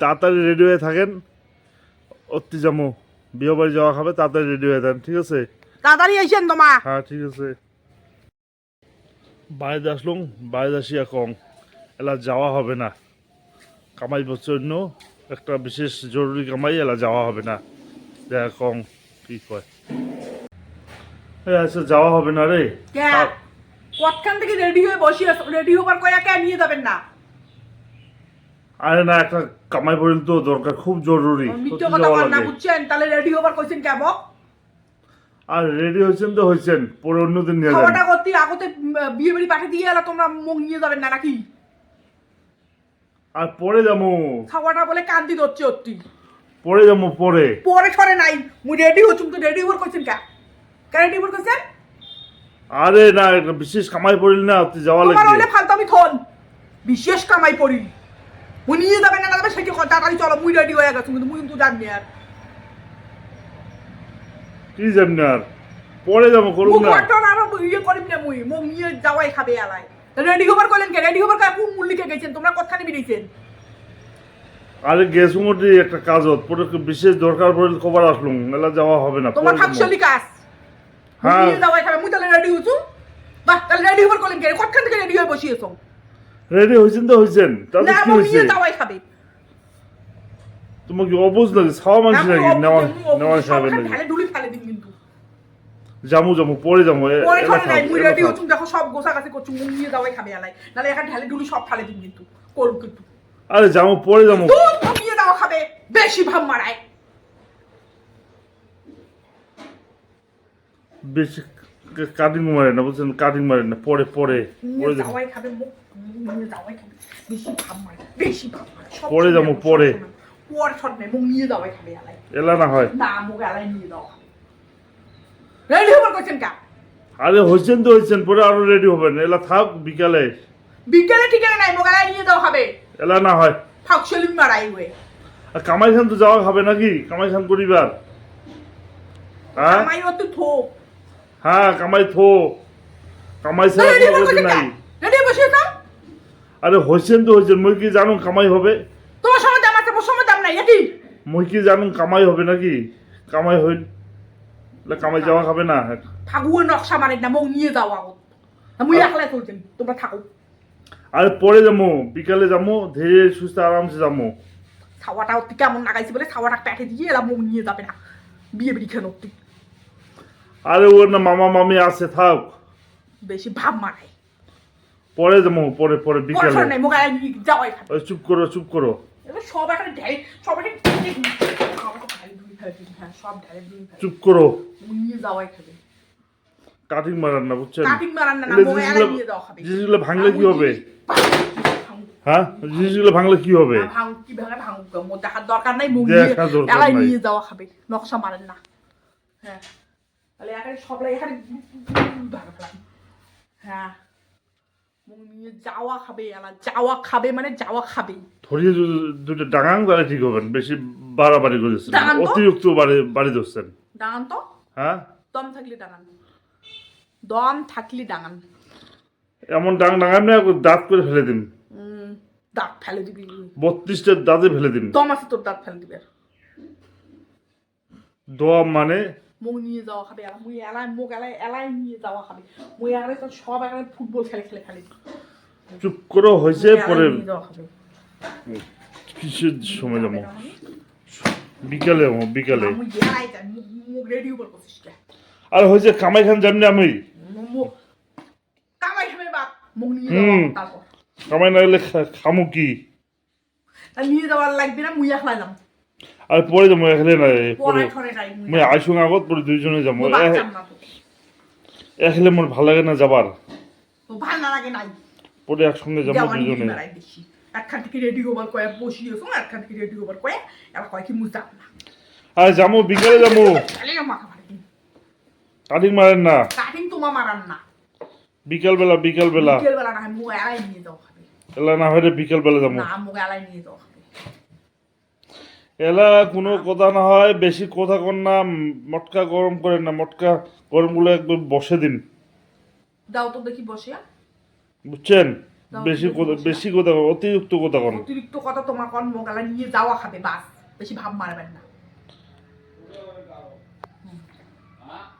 তাড়াতাড়ি রেডি হয়ে থাকেন, অতি যাবো বিয়ে বাড়ি যাওয়া খাবে, তাড়াতাড়ি রেডি হয়ে থাকেন, ঠিক আছে? তাড়াতাড়ি আইসেন তোমা। হ্যাঁ ঠিক আছে। বাড়িতে আসলাম, বাড়িতে আসিয়া কম এলা যাওয়া হবে না, কামাই জন্য একটা বিশেষ জরুরি কামাই, এলা যাওয়া হবে না, দেখা কম কি কয়। আচ্ছা যাওয়া হবে না রে। কতখান থেকে রেডি হয়ে বসি আছো, রেডি হবার কয়া কে নিয়ে যাবেন না? আরে না, একটা কামাই পড়ল তো দরকার, খুব জরুরি, মিথ্যে কথা বল না, বুঝছেন? তাহলে রেডি হবার কইছেন কেব? আর রেডি হয়েছেন তো হয়েছেন, পরে অন্যদিন নিয়ে যাবেন। খাওয়াটা করতে আগতে বিয়ে বাড়ি পাঠিয়ে দিয়ে এলা তোমরা মুখ নিয়ে যাবেন না নাকি? আর পরে যাবো। খাওয়াটা বলে কান্দি ধরছে অতি। পরে যাবো পরে। পরে ছড়ে নাই, মুই রেডি হচ্ছুম তো রেডি হবার কইছেন কে? কে রেডি হবার কইছেন? আরে না, একটা বিশেষ কামাই পড়ল না, তুই যাওয়া তোমার লাগবে। হইলে ফালতু আমি থন বিশেষ কামাই পড়ি, মুই নিয়ে যাবেন না যাবে সেটি তাড়াতাড়ি চলো, মুই রেডি হয়ে গেছি কিন্তু মুই কিন্তু জানি আর কি জানি আর পরে যাবো, করুন না। আরো ইয়ে করিম না, মুই মুখ নিয়ে যাওয়াই খাবে আলাই। রেডি হবার কইলেন কে? রেডি হবার কোন মূল্যকে গেছেন তোমরা, কতখানি বেরিয়েছেন? আরে গেছো মোটি একটা কাজত, পরে বিশেষ দরকার পড়লে খবর আসলুম, মেলা যাওয়া হবে না। তোমার ফাঁকশালি কাজ, হ্যাঁ নিয়ে যাওয়াই খাবে। মুই তাহলে রেডি হচ্ছু, বাহ তাহলে রেডি হবার কইলেন কে? কতখান থেকে রেডি হয়ে বসিয়েছো? রেডি হয়েছেন তো হয়েছেন, তাহলে না কি মুই হয়েছে? নিয়ে যাওয়াই খাবে। তোমাকে অবুঝ লাগে, ছাওয়া মানুষ নাকি নেওয়া নেওয়া খাবে নাকি? ঢালে ঢুলি ফেলে দিন কিন্তু। যামু যামু পরে যাবো। পরে ছড়ে নাই, মুই রেডি হচ্ছুম দেখো সব গোছাগাছি করছু, মুই নিয়ে যাওয়াই খাবে আলাই। নালে এখানে ঢালে ঢুলি সব ফেলে দিন কিন্তু, করুন কিন্তু। আরে যাবো পরে যাবো। নিয়ে যাওয়া খাবে, বেশি ভাব মারায়। বেশি কাটিং মারে না, বুঝছেন? কাটিং মারে না, পরে পরে পরে যাবো। যাওয়াই খাবে, নিয়ে যাওয়াই খাবে, বেশি ভাব মারে, বেশি ভাব মারে। পরে যাবো পরে। পরে ছট নাই, মুখ নিয়ে যাওয়াই খাবে আলাই। এলা না হয় না মুখ আলাই নিয়ে যাওয়া খাবে। রেডি হবার কইছেন কা? আরে হয়েছেন তো হয়েছেন, পরে আরো রেডি হবেন, এলা থাক বিকালে। বিকেলে ঠিকানা নাই, মুখ আলাই নিয়ে যাওয়া খাবে। এলা না হয়। ফাঁকশালি মারাই হয়ে। আর কামাই খান তো যাওয়া হবে নাকি? কামাই খান করিবার। হ্যাঁ আমায় অত থো। হ্যাঁ কামাই থো, কামাই ছাড়া রেডি কোনো হবার গতি কইছেন কা? নাই। রেডি বসে থাম। আরে হয়েছেন তো হয়েছেন, মই কি জানুন কামাই হবে? তোমার সময় দাম আছে, মোর সময় দাম নাই নাকি? মই কি জানুন কামাই হবে নাকি? কামাই হইল কামাই যাওয়া খাবে না। ফাগুয়ে নকশা মারেন না, মুখ নিয়ে যাওয়া আগত। মুই একলাই চলছেন, তোমরা থাকো। আরে পরে যাবো, বিকালে যাবো, ধীরে সুস্থ আরামসে যাবো। ছাওয়াটা অতি কেমন লাগাইছি বলে ছাওয়াটা প্যাটে দিয়ে এরা মুখ নিয়ে যাবে না, বিয়ে বেড়ি খেন অতি। আরে ওর না মামা মামি আছে, থাক। বেশি ভাব মারায়। পরে যাবো, পরে পরে বিকালে। পড়াশোনা নাই, মুখ আলাই নিয়ে যাওয়াই খাবে। ওই চুপ করো চুপ করো। এবার সব এখানে ঢেলে, সব এখানে হ্যাঁ সব ঢেলে ধুয়ে ফেলে। চুপ করো। মুখ নিয়ে যাওয়াই খাবে। কাটিং মারান না, বুঝছেন? কাটিং মারান না, এগুলো মুখ আলাই নিয়ে যাওয়া খাবে। জিনিসগুলো ভাঙলে কি হবে? হ্যাঁ জিনিসগুলো ভাঙলে কি হবে? ভাঙ কি ভাঙে ভাঙুক, মোর দেখার দরকার নাই, মুখ দেখার দরকার নিয়ে এলাই নাই। নিয়ে যাওয়া খাবে, নকশা মারেন না। হ্যাঁ তাহলে এখানে সবলাই এখানে ভাঙা ফেলাম। হ্যাঁ মুখ নিয়ে যাওয়া খাবে, এলা যাওয়া খাবে মানে যাওয়া খাবে। ধরিয়ে যদি দুটো ডাঙাং তাহলে ঠিক হবেন, বেশি বাড়াবাড়ি করেছেন, ডাঙান তো? অতিরিক্ত বাড়ি ধরছেন। ডাঙান তো, হ্যাঁ দম থাকলে ডাঙান, দম থাকলে ডাঙান। এমন ডাঙান না, দাঁত করে ফেলে দিন। দাঁত ফেলে দিবি, 32টা দাঁতে ফেলে দিন। দম আছে তোর দাঁত ফেলে দিবে। দম মানে মুখ নিয়ে যাওয়া খাবে, মুই এলাই মুখ এলাই এলাই নিয়ে যাওয়া খাবে। মুই এলাই তো সব এখানে ফুটবল খেলে খেলে খেলে চুপ করো, হয়েছে পরে নিয়ে যাওয়া খাবে। কিসের সময় যাবো? বিকালে যাবো, বিকালে। মুই এলাই যাই, মুখ রেডি উপর করছিস কে? আর হয়েছে কামাই খান জানি আমি। মুখ কামাই খাবে বাপ, মুখ নিয়ে যাওয়া তারপর কামাই না গেলে খামু কি? তা নিয়ে যাওয়ার লাগবে না, মুই একলাইলাম। আর পরে যাবো, এখানে না পরে পড়াই ছড়ে নাই, মুই আইসুং আগত পরে দুইজনে যাবো। বাচ্চাম না তো, এখলে মোর ভাল লাগে না যাবার, তো ভাল না লাগে নাই। পরে একসঙ্গে যাবো দেওয়ানি দুজনে। বেড়াই বেশি, একখান থেকে রেডি হবার কয়ে বসিয়েছো, একখান থেকে রেডি হবার কয়ে এবার কয় কি মুই যাব না। আর যাবো বিকালে যাবো, তাহলে মাথা মারি, কাটিং মারেন না। কাটিং তোমার মারান না, বিকাল বেলা বিকেল বেলা না, মুখ এলাই নিয়ে যাওয়া খাবে। এলা না হলে বিকাল বেলা যাবো। না মুখ এলাই নিয়ে যাওয়া খাবে। এলা কোনো কথা না হয়, বেশি কথা কর না, মটকা গরম করেন না, মটকা গরম গুলো একদম বসে দিন, দাও তো দেখি বসে, বুঝছেন? দাও, বেশি তুমি কথা বসে বেশি কথা অতিরিক্ত কথা কোন অতিরিক্ত কথা তোমার কন মোগালা নিয়ে যাওয়া খাবে বাস বেশি ভাব মারবেন না